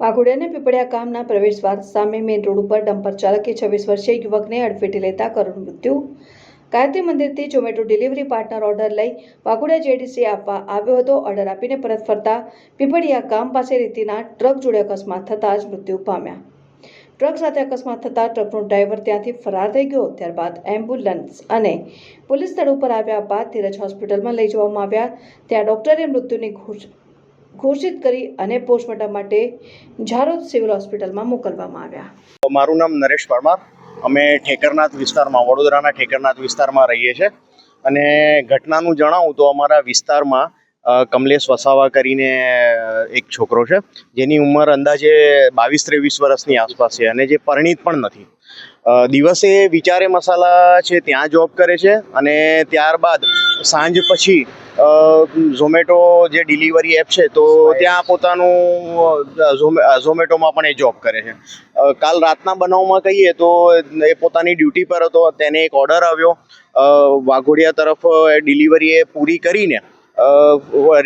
વાઘોડિયાના પીપળિયા ગામના પ્રવેશદ્વાર સામે મેઇન રોડ ઉપર ડમ્પર ચાલકે 26 વર્ષીય યુવકને અડફેટે લેતા કરુણ મૃત્યુ. ગાયત્રી મંદિરથી ઝોમેટો ડિલિવરી પાર્ટનર ઓર્ડર લઈ વાઘોડિયા જેડીસી આપવા આવ્યો હતો. ઓર્ડર આપીને પરત ફરતા પીપળિયા ગામ પાસે રેતીના ટ્રક જોડે અકસ્માત થતાં જ મૃત્યુ પામ્યા. ટ્રક સાથે અકસ્માત થતાં ટ્રકનો ડ્રાઈવર ત્યાંથી ફરાર થઈ ગયો. ત્યારબાદ એમ્બ્યુલન્સ અને પોલીસ સ્થળ ઉપર આવ્યા બાદ ધીરજ હોસ્પિટલમાં લઈ જવામાં આવ્યા. ત્યાં ડોક્ટરે મૃત્યુની ઘોષિત કરી અને પોસ્ટમોર્ટમ માટે ઝારોદ સિવિલ હોસ્પિટલમાં મોકલવામાં આવ્યા. મારું નામ નરેશ પરમાર. અમે ઠેકરનાથ વિસ્તારમાં, વડોદરાના ઠેકરનાથ વિસ્તારમાં રહીએ છીએ. અને ઘટનાનું જણાવું તો અમારા વિસ્તારમાં કમલેશ વસાવા કરીને એક છોકરો છે, જેની ઉંમર અંદાજે 22-23 વર્ષની આસપાસ છે અને જે પરિણીત પણ નથી. દિવસે વિચારે મસાલા છે ત્યાં જોબ કરે છે અને ત્યારબાદ સાંજ પછી ઝોમેટો જે ડિલિવરી એપ છે તો ત્યાં પોતાનું ઝોમેટોમાં પણ એ જોબ કરે છે. કાલ રાતના બનાવમાં કહીએ તો એ પોતાની ડ્યુટી પર હતો. તેને એક ઓર્ડર આવ્યો વાઘોડિયા તરફ, ડિલિવરી એ પૂરી કરીને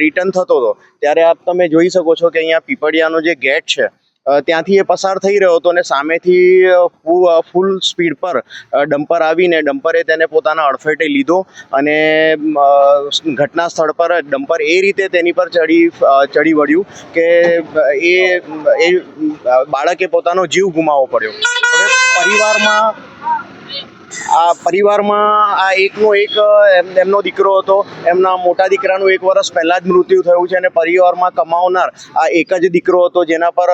રિટર્ન થતો હતો. ત્યારે આપ તમે જોઈ શકો છો કે અહીંયા પીપળિયાનો જે ગેટ છે ત્યાંથી એ પસાર થઈ રહ્યો હતો અને સામેથી ફૂલ સ્પીડ પર ડમ્પર આવીને ડમ્પરે તેને પોતાના અડફેટે લીધો અને ઘટના સ્થળ પર ડમ્પર એ રીતે તેની પર ચડી વળ્યું કે એ બાળકે પોતાનો જીવ ગુમાવવો પડ્યો. હવે પરિવારમાં આ એકનો એક એમનો દીકરો હતો. એમના મોટા દીકરાનું 1 વર્ષ પહેલાં જ મૃત્યુ થયું છે અને પરિવારમાં કમાવનાર આ એક જ દીકરો હતો, જેના પર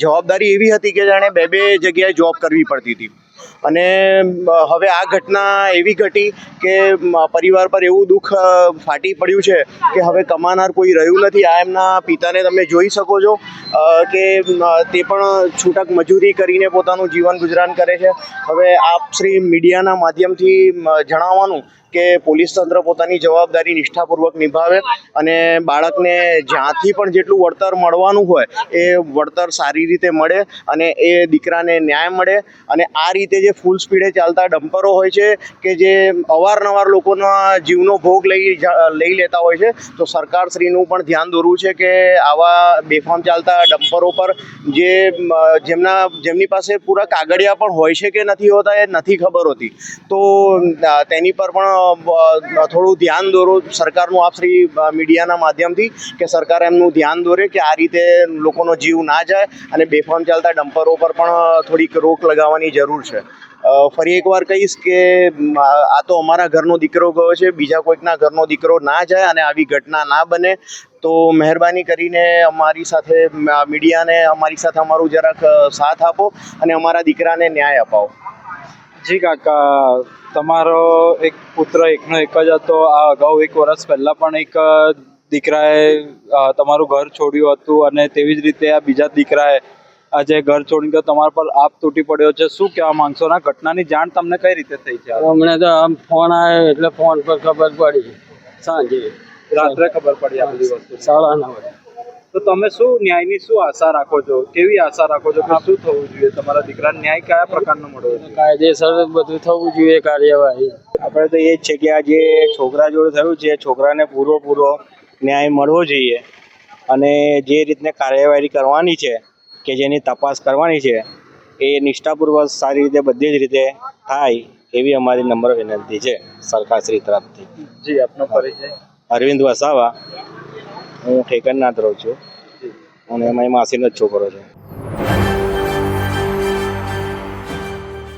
જવાબદારી એવી હતી કે જાણે બે જગ્યાએ જોબ કરવી પડતી હતી. અને હવે આ ઘટના એવી ઘટી કે પરિવાર પર એવું દુઃખ ફાટી પડ્યું છે કે હવે કમાનાર કોઈ રહ્યું નથી. આ એમના પિતાને તમે જોઈ શકો છો કે તે પણ છૂટક મજૂરી કરીને પોતાનું જીવન ગુજરાન કરે છે. હવે આપ શ્રી મીડિયાના માધ્યમથી જણાવવાનું કે પોલીસ તંત્ર પોતાની જવાબદારી નિષ્ઠાપૂર્વક નિભાવે અને બાળકને જ્યાંથી પણ જેટલું વળતર મળવાનું હોય એ વળતર સારી રીતે મળે અને એ દીકરાને ન્યાય મળે. અને આ રીતે જે ફૂલ સ્પીડે ચાલતા ડમ્પરો હોય છે કે જે અવારનવાર લોકોના જીવનો ભોગ લઈ લેતા હોય છે, તો સરકારશ્રીનું પણ ધ્યાન દોરવું છે કે આવા બેફામ ચાલતા ડમ્પરો પર જેમની પાસે પૂરા કાગળિયા પણ હોય છે કે નથી હોતા એ નથી ખબર હોતી, તો તેની પર પણ થોડું ધ્યાન દોરો સરકારનું આપ શ્રી મીડિયાના માધ્યમથી, કે સરકાર એમનું ધ્યાન દોરે કે આ રીતે લોકોનો જીવ ના જાય અને બેફામ ચાલતા ડમ્પરો પર પણ થોડીક રોક લગાવવાની જરૂર છે. ફરી એકવાર કહીશ કે આ તો અમારા ઘરનો દીકરો ગયો છે, બીજા કોઈકના ઘરનો દીકરો ના જાય અને આવી ઘટના ના બને. તો મહેરબાની કરીને અમારી સાથે મીડિયાને અમારી સાથે અમારું જરાક સાથ આપો અને અમારા દીકરાને ન્યાય અપાવો. જી કાકા, તમારો એક પુત્ર એકનો એક જ હતો. આ અગાઉ 1 વર્ષ પહેલાં પણ એક દીકરાએ તમારું ઘર છોડ્યું હતું અને તેવી જ રીતે આ બીજા દીકરાએ આજે ઘર છોડીને ગયો, તમારા પર આપ તૂટી પડ્યો છે. શું કહેવા માંગશો? ના ઘટનાની જાણ તમને કઈ રીતે થઈ છે? અમને તો આમ ફોન આવ્યો એટલે ફોન પર ખબર પડી, સાંજે રાત્રે ખબર પડી આ બધી વસ્તુ 9:30. તો તમે શું ન્યાયની શું આશા રાખો છો? કેવી આશા રાખો છો કે શું થવું જોઈએ? તમારા દીકરાને ન્યાય કયા પ્રકારનો મળવો જોઈએ? કાયદેસર બધું થવું જોઈએ કાર્યવાહી. આપણે તો એ જ છે કે આ જે છોકરા જોડે થયું છે, છોકરાને પૂરો ન્યાય મળવો જોઈએ અને જે રીતને કાર્યવાહી કરવાની છે કે જેની તપાસ કરવાની છે એ નિષ્ઠાપૂર્વક સારી રીતે બધી જ રીતે થાય એવી અમારી નમ્ર વિનંતી છે સરકારશ્રી તરફથી. જી, આપનો પરિચય? અરવિંદ વસાવા. હું ઠેકરનાથ રહું છું અને મારી માસીનો જ છોકરો છે.